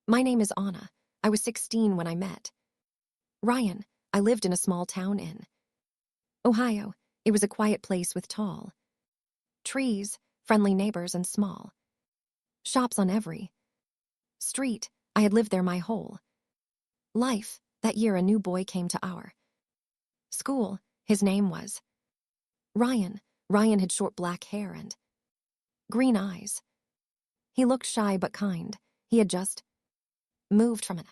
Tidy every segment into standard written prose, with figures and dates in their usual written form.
My name is Anna. I was 16 when I met Ryan. I lived in a small town in Ohio. It was a quiet place with tall trees, friendly neighbors, and small shops on every street. I had lived there my whole life. That year, a new boy came to our school. His name was Ryan. Ryan had short black hair and green eyes. He looked shy but kind. He had just moved from a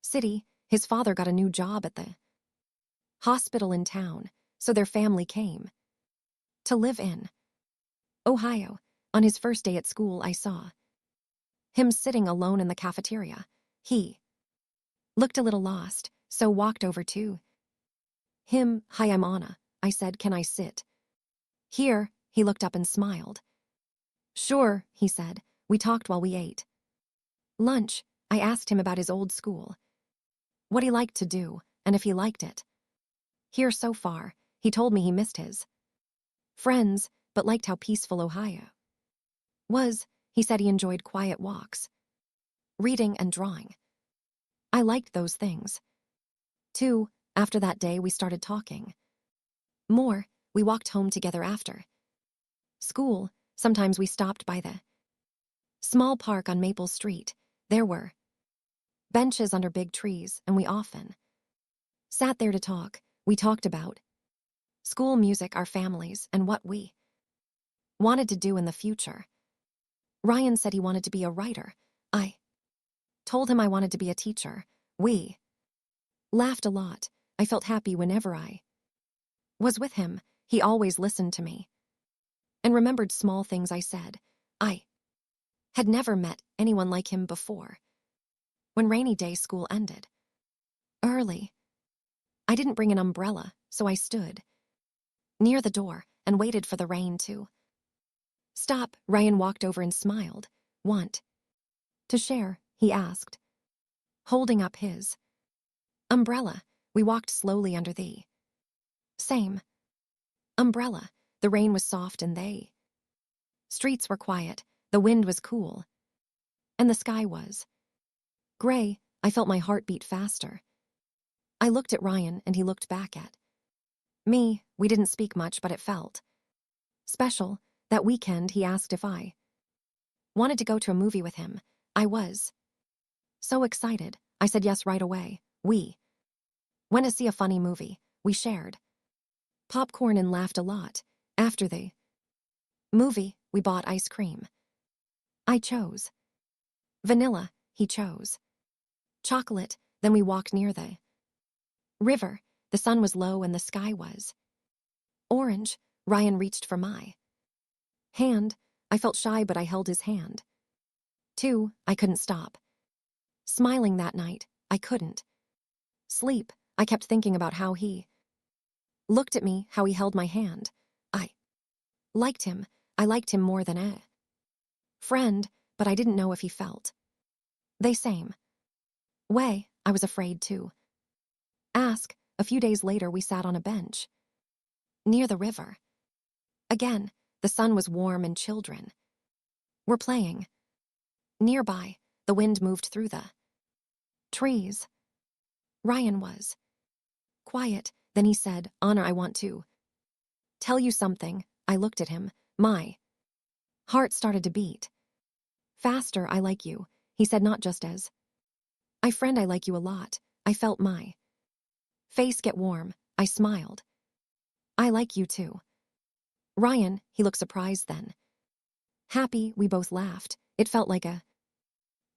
city. His father got a new job at the hospital in town, so their family came to live in Ohio. On his first day at school, I saw him sitting alone in the cafeteria. He looked a little lost, so walked over to him. "Hi, I'm Anna," I said. "Can I sit here?" He looked up and smiled. "Sure," he said. We talked while we ate lunch. I asked him about his old school, what he liked to do, and if he liked it here so far. He told me he missed his friends, but liked how peaceful Ohio was. He said he enjoyed quiet walks, reading, and drawing. I liked those things too. After that day, we started talking more. We walked home together after school. Sometimes we stopped by the small park on Maple Street. There were benches under big trees, and we often sat there to talk. We talked about school, music, our families, and what we wanted to do in the future. Ryan said he wanted to be a writer. I told him I wanted to be a teacher. We laughed a lot. I felt happy whenever I was with him. He always listened to me and remembered small things I said. I had never met anyone like him before. When rainy day school ended early, I didn't bring an umbrella, so I stood near the door and waited for the rain to stop. Ryan walked over and smiled. "Want to share?" he asked, holding up his umbrella. We walked slowly under the same umbrella. The rain was soft and the streets were quiet. The wind was cool, and the sky was gray. I felt my heart beat faster. I looked at Ryan, and he looked back at me. We didn't speak much, but it felt special. That weekend, he asked if I wanted to go to a movie with him. I was so excited. I said yes right away. We went to see a funny movie. We shared popcorn and laughed a lot. After the movie, we bought ice cream. I chose vanilla. He chose chocolate. Then we walked near the river. The sun was low and the sky was orange. Ryan reached for my hand. I felt shy, but I held his hand too. I couldn't stop smiling that night. I couldn't sleep. I kept thinking about how he looked at me, how he held my hand. I liked him. I liked him more than a friend, but I didn't know if he felt the same way. I was afraid to ask. A few days later, we sat on a bench near the river. Again, the sun was warm and children were playing nearby. The wind moved through the trees. Ryan was quiet. Then he said, "Anna, I want to tell you something." I looked at him. My heart started to beat faster. "I like you," he said, "not just as a friend. I like you a lot." I felt my face get warm. I smiled. "I like you too, Ryan." He looked surprised, then happy. We both laughed. It felt like a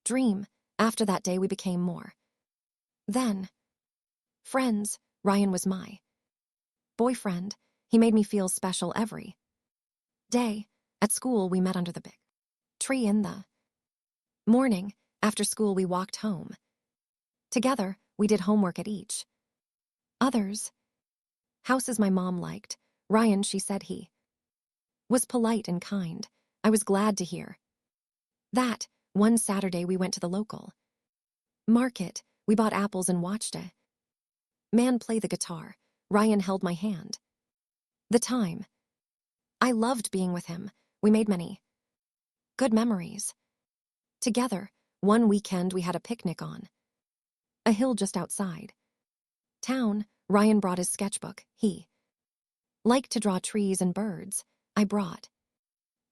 dream. After that day, we became more than friends. Ryan was my boyfriend. He made me feel special every day. At school, we met under the big tree in the morning. After school, we walked home together. We did homework at each other's houses. My mom liked Ryan. She said he was polite and kind. I was glad to hear that. One Saturday, we went to the local market. We bought apples and watched a man play the guitar. Ryan held my hand the time. I loved being with him. We made many good memories together. One weekend we had a picnic on a hill just outside town. Ryan brought his sketchbook. He liked to draw trees and birds. I brought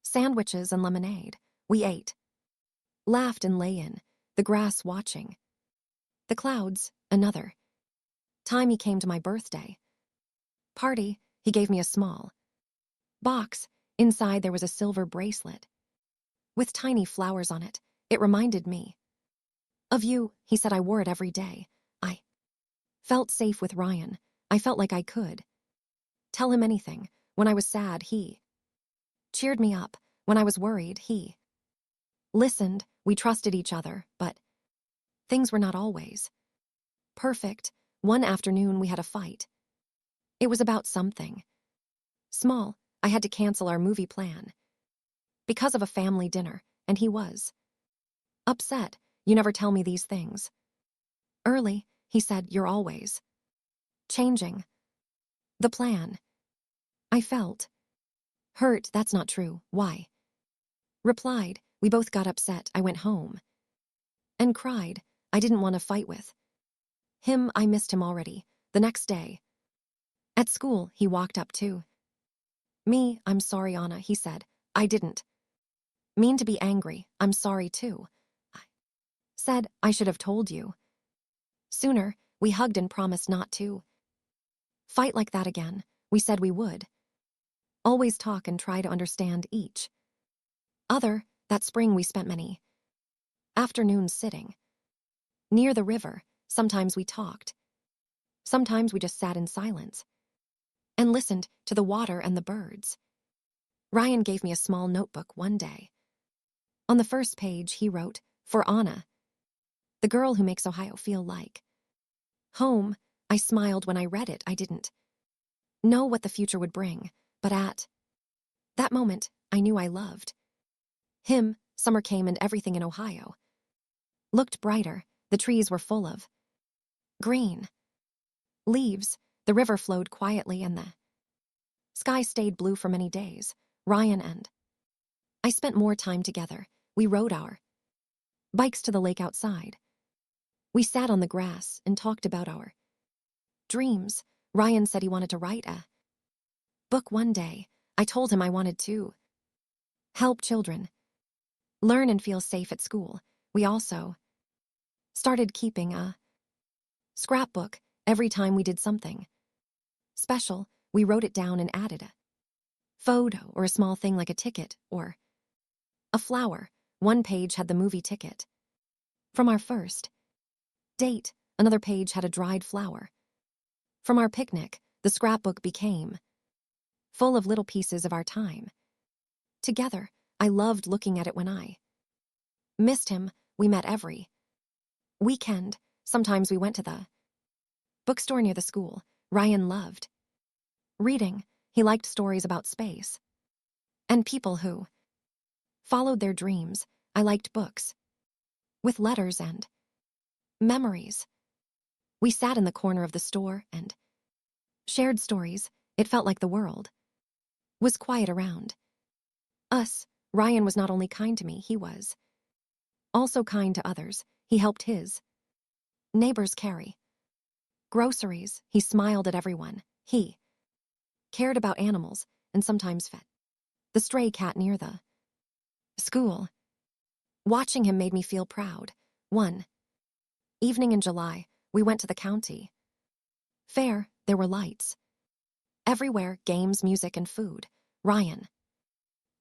sandwiches and lemonade. We ate, laughed, and lay in the grass watching the clouds. Another time he came to my birthday party. He gave me a small box. Inside there was a silver bracelet with tiny flowers on it. It reminded me of you. He said I wore it every day. I felt safe with Ryan. I felt like I could tell him anything. When I was sad, he cheered me up. When I was worried, he listened. We trusted each other, but things were not always perfect. One afternoon we had a fight. It was about something small. I had to cancel our movie plan because of a family dinner, and he was upset. You never tell me these things early, he said. You're always changing the plan. I felt hurt. That's not true. Why? Replied. We both got upset. I went home and cried. I didn't want to fight with him. I missed him already. The next day at school, he walked up to me. I'm sorry, Anna, he said. I didn't mean to be angry. I'm sorry too. I said, I should have told you sooner. We hugged and promised not to fight like that again. We said we would always talk and try to understand each other. That spring we spent many afternoons sitting near the river. Sometimes we talked. Sometimes we just sat in silence and listened to the water and the birds. Ryan gave me a small notebook one day. On the first page he wrote, "For Anna, the girl who makes Ohio feel like home." I smiled when I read it. I didn't know what the future would bring, but at that moment, I knew I loved him. Summer came and everything in Ohio looked brighter. The trees were full of green leaves. The river flowed quietly and the sky stayed blue for many days. Ryan and I spent more time together. We rode our bikes to the lake outside. We sat on the grass and talked about our dreams. Ryan said he wanted to write a book one day. I told him I wanted to help children learn and feel safe at school. We also started keeping a scrapbook. Every time we did something special, we wrote it down and added a photo or a small thing like a ticket or a flower. One page had the movie ticket from our first date. Another page had a dried flower from our picnic. The scrapbook became full of little pieces of our time together. I loved looking at it. When I missed him, we met every weekend. Sometimes we went to the bookstore near the school. Ryan loved reading. He liked stories about space and people who followed their dreams. I liked books with letters and memories. We sat in the corner of the store and shared stories. It felt like the world was quiet around us. Ryan was not only kind to me, he was also kind to others. He helped his neighbors carry groceries. He smiled at everyone. He cared about animals and sometimes fed the stray cat near the school. Watching him made me feel proud. One evening in July, we went to the county fair. There were lights everywhere, games, music, and food. Ryan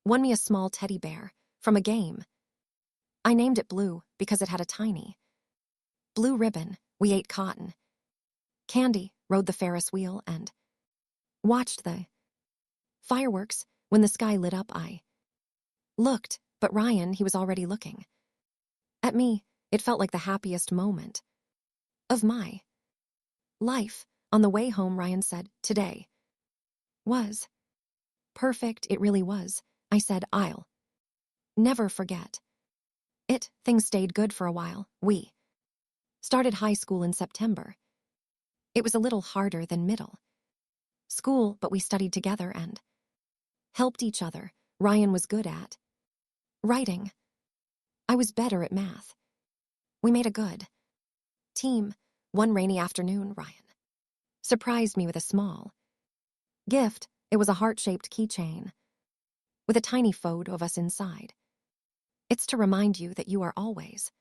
won me a small teddy bear from a game. I named it Blue because it had a tiny blue ribbon. We ate cotton candy, rode the Ferris wheel, and watched the fireworks. When the sky lit up, I looked, but Ryan, he was already looking at me. It felt like the happiest moment of my life. On the way home, Ryan said, "Today was perfect." It really was. I said, "I'll never forget it." Things stayed good for a while. We started high school in September. It was a little harder than middle school, but we studied together and helped each other. Ryan was good at writing. I was better at math. We made a good team. One rainy afternoon, Ryan surprised me with a small gift. It was a heart-shaped keychain with a tiny photo of us inside. It's to remind you that you are always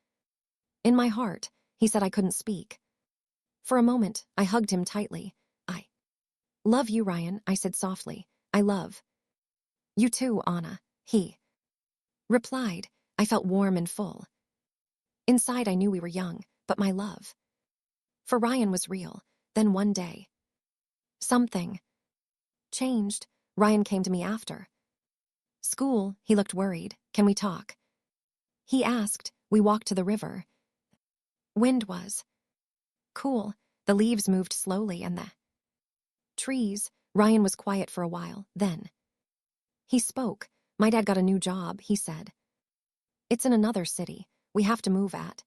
in my heart, he said. I couldn't speak. For a moment, I hugged him tightly. I love you, Ryan, I said softly. I love you too, Anna, he replied. I felt warm and full. Inside, I knew we were young, but my love for Ryan was real. Then one day, something changed. Ryan came to me after school. He looked worried. Can we talk? He asked. We walked to the river. Wind was cool. The leaves moved slowly and the trees. Ryan was quiet for a while. Then he spoke. My dad got a new job, he said. It's in another city. We have to move at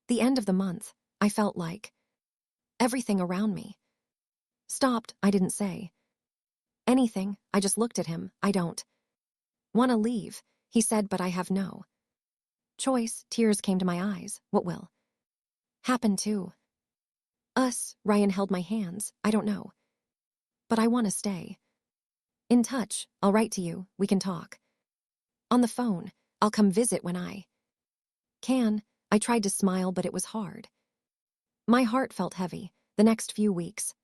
the end of the month. I felt like everything around me stopped. I didn't say anything. I just looked at him. I don't want to leave, he said, but I have no choice. Tears came to my eyes. What will happen to us? Ryan held my hands. I don't know, but I want to stay in touch. I'll write to you. We can talk on the phone. I'll come visit when I can. I tried to smile, but it was hard. My heart felt heavy. The next few weeks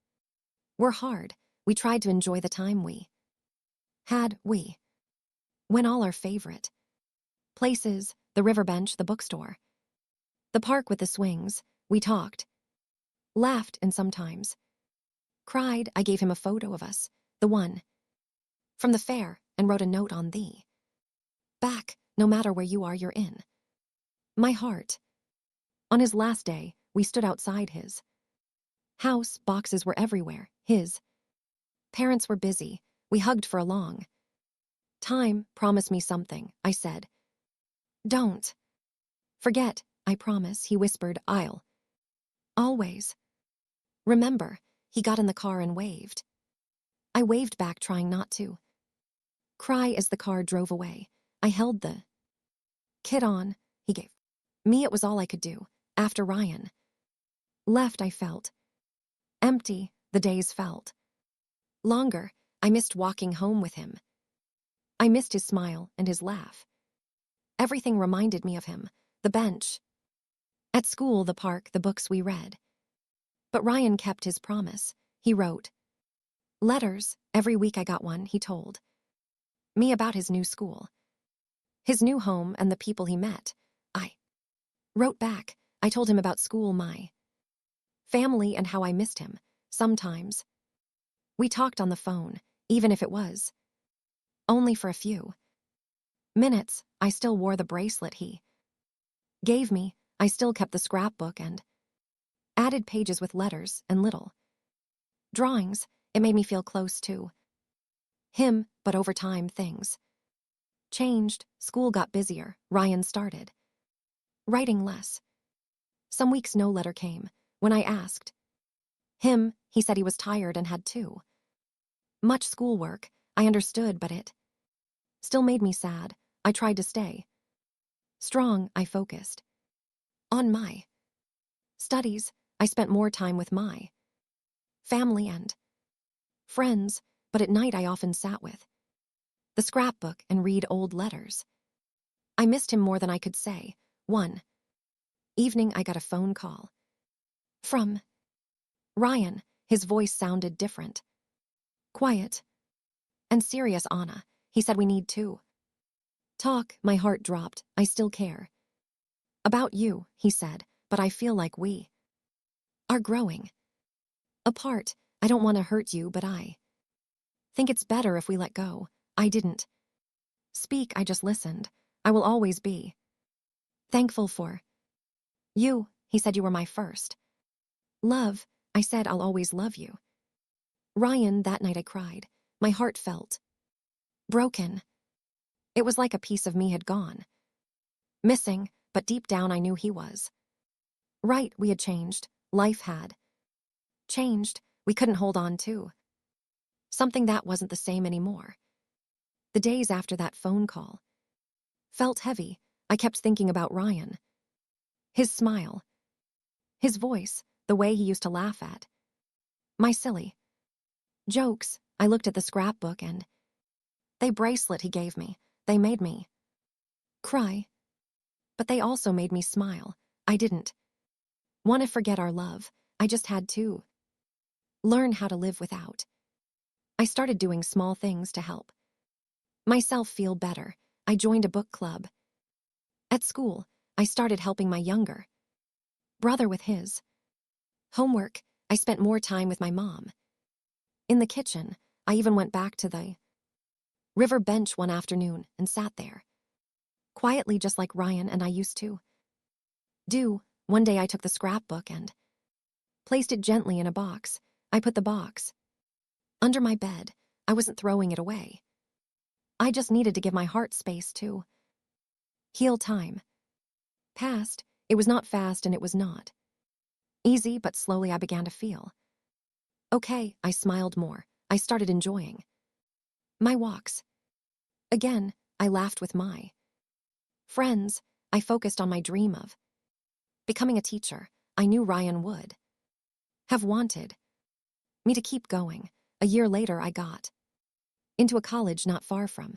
were hard. We tried to enjoy the time we had. We went all our favorite places, the river bench, the bookstore, the park with the swings. We talked, laughed, and sometimes cried. I gave him a photo of us, the one from the fair, and wrote a note on the back. No matter where you are, you're in my heart. On his last day, we stood outside his house. Boxes were everywhere. His parents were busy. We hugged for a long time. Promise me something, I said. Don't forget, I promise, he whispered. I'll always remember. He got in the car and waved. I waved back, trying not to cry. As the car drove away, I held the kid on. He gave me. It was all I could do. After Ryan left, I felt empty. The days felt longer. I missed walking home with him. I missed his smile and his laugh. Everything reminded me of him. The bench at school, the park, the books we read. But Ryan kept his promise. He wrote letters. Every week I got one. He told me about his new school, his new home, and the people he met. I wrote back. I told him about school, my family, and how I missed him. Sometimes we talked on the phone, even if it was only for a few minutes. I still wore the bracelet he gave me. I still kept the scrapbook and added pages with letters and little drawings. It made me feel close to him, but over time things changed. School got busier. Ryan started writing less. Some weeks no letter came. When I asked him, he said he was tired and had too much schoolwork. I understood, but it still made me sad. I tried to stay strong. I focused on my studies. I spent more time with my family and friends, but at night I often sat with the scrapbook and read old letters. I missed him more than I could say. One evening I got a phone call from Ryan. His voice sounded different, quiet and serious. Anna, he said, we need to talk. My heart dropped. I still care about you, he said, but I feel like we are growing apart. I don't want to hurt you, but I think it's better if we let go. I didn't speak. I just listened. I will always be thankful for you, he said. You were my first love. I said, I'll always love you, Ryan. That night I cried. My heart felt broken. It was like a piece of me had gone missing, but deep down I knew he was right. We had changed. Life had changed. We couldn't hold on to something that wasn't the same anymore. The days after that phone call felt heavy. I kept thinking about Ryan, His smile. His voice, the way he used to laugh at my silly jokes. I looked at the scrapbook and the bracelet he gave me. They made me cry, but they also made me smile. I didn't want to forget our love. I just had to learn how to live without. I started doing small things to help myself feel better. I joined a book club. At school, I started helping my younger brother with his homework. I spent more time with my mom. In the kitchen, I even went back to the river bench one afternoon and sat there, quietly just like Ryan and I used to do. One day I took the scrapbook and placed it gently in a box. I put the box under my bed. I wasn't throwing it away. I just needed to give my heart space to heal. Time passed. It was not fast and it was not easy, but slowly I began to feel okay. I smiled more. I started enjoying my walks. Again, I laughed with my friends. I focused on my dream of becoming a teacher. I knew Ryan would have wanted me to keep going. A year later, I got into a college not far from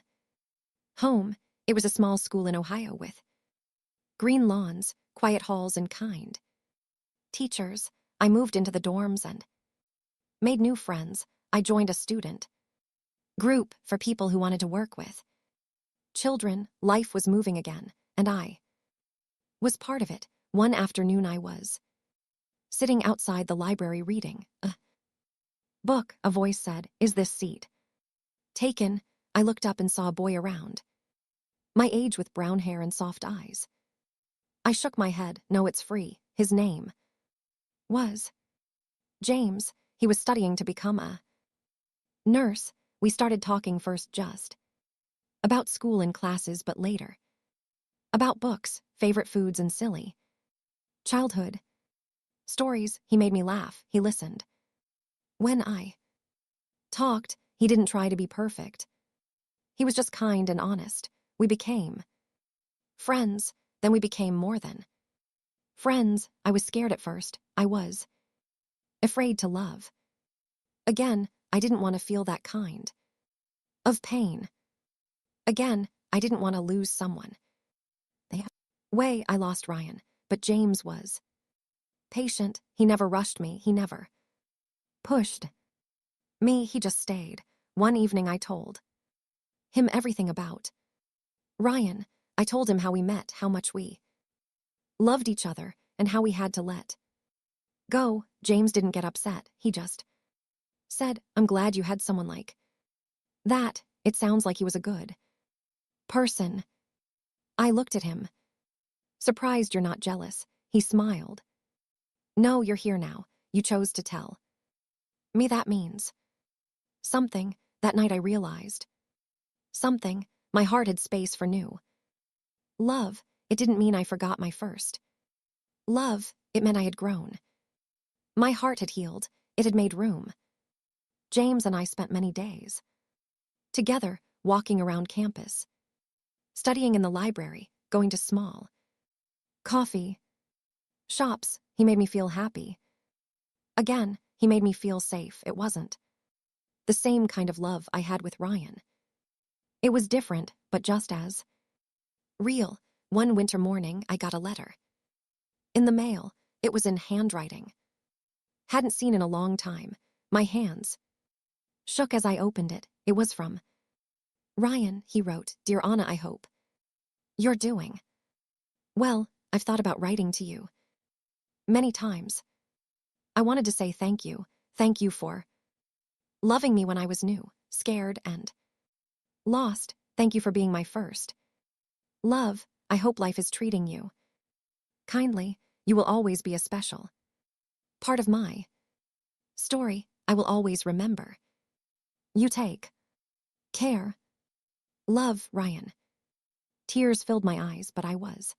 home. It was a small school in Ohio with green lawns, quiet halls, and kind teachers. I moved into the dorms and made new friends. I joined a student group for people who wanted to work with children. Life was moving again, and I was part of it. One afternoon, I was sitting outside the library reading a book. A voice said, "Is this seat taken?" I looked up and saw a boy around my age with brown hair and soft eyes. I shook my head. "No, it's free." His name was James. He was studying to become a nurse. We started talking first just about school and classes, but later about books, favorite foods, and silly childhood stories. He made me laugh. He listened. When I talked, he didn't try to be perfect. He was just kind and honest. We became friends. Then we became more than friends. I was scared at first. I was afraid to love again. I didn't want to feel that kind of pain again. I didn't want to lose someone. The way I lost Ryan, but James was patient. He never rushed me. He never pushed me. He just stayed. One evening, I told him everything about Ryan. I told him how we met, how much we loved each other, and how we had to let go. James didn't get upset. He just said, "I'm glad you had someone like that. It sounds like he was a good person." I looked at him, surprised. "You're not jealous?" He smiled. "No, you're here now. You chose to tell me. That means something." That night I realized something. My heart had space for new love. It didn't mean I forgot my first love. It meant I had grown. My heart had healed. It had made room. James and I spent many days together, walking around campus, studying in the library, going to small coffee shops. He made me feel happy. Again, he made me feel safe. It wasn't the same kind of love I had with Ryan. It was different, but just as real. One winter morning, I got a letter in the mail. It was in handwriting hadn't seen in a long time. My hands shook as I opened it. It was from Ryan. He wrote, "Dear Anna, I hope you're doing well. I've thought about writing to you many times. I wanted to say thank you. Thank you for loving me when I was new, scared, and lost. Thank you for being my first love. I hope life is treating you kindly. You will always be a special part of my story. I will always remember you. Take care. Love, Ryan." Tears filled my eyes, but I was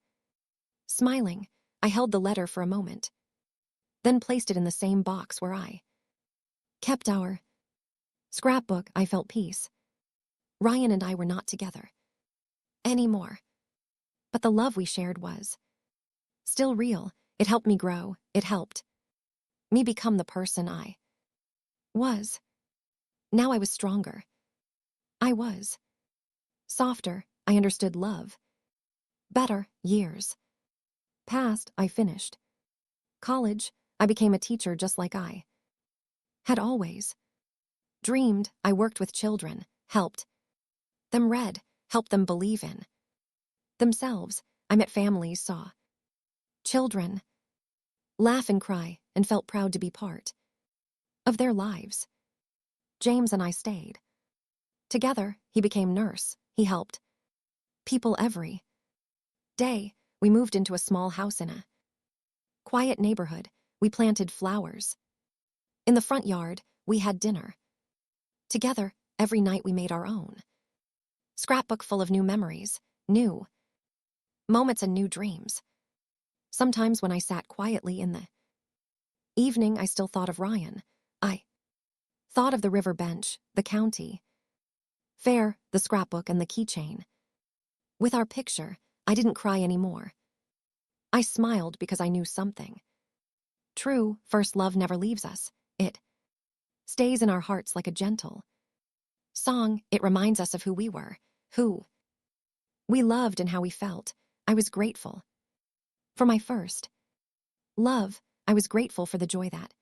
smiling. I held the letter for a moment, then placed it in the same box where I kept our scrapbook. I felt peace. Ryan and I were not together anymore, but the love we shared was Still real. It helped me grow. It helped me become the person I was. Now I was stronger. I was softer. I understood love better. Years passed. I finished college. I became a teacher just like I had always dreamed. I worked with children, helped them read, helped them believe in themselves. I met families, saw children laugh and cry, and felt proud to be part of their lives. James and I stayed together. He became nurse. He helped people every day. We moved into a small house in a quiet neighborhood. We planted flowers in the front yard. We had dinner together. Every night we made our own scrapbook full of new memories, new moments and new dreams. Sometimes when I sat quietly in the evening, I still thought of Ryan. I thought of the river bench, the county fair, the scrapbook, and the keychain. With our picture, I didn't cry anymore. I smiled because I knew something true. First love never leaves us. It stays in our hearts like a gentle song. It reminds us of who we were, who we loved, and how we felt. I was grateful for my first love. I was grateful for the joy, that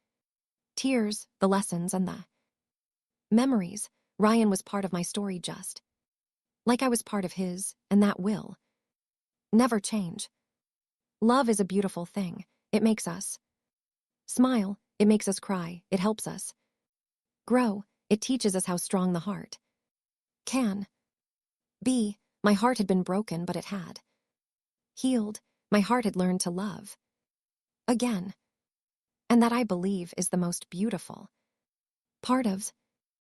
tears, the lessons, and the memories. Ryan was part of my story just like I was part of his, and that will never change. Love is a beautiful thing. It makes us smile. It makes us cry. It helps us grow. It teaches us how strong the heart can be. My heart had been broken, but it had healed. My heart had learned to love again. And that, I believe, is the most beautiful part of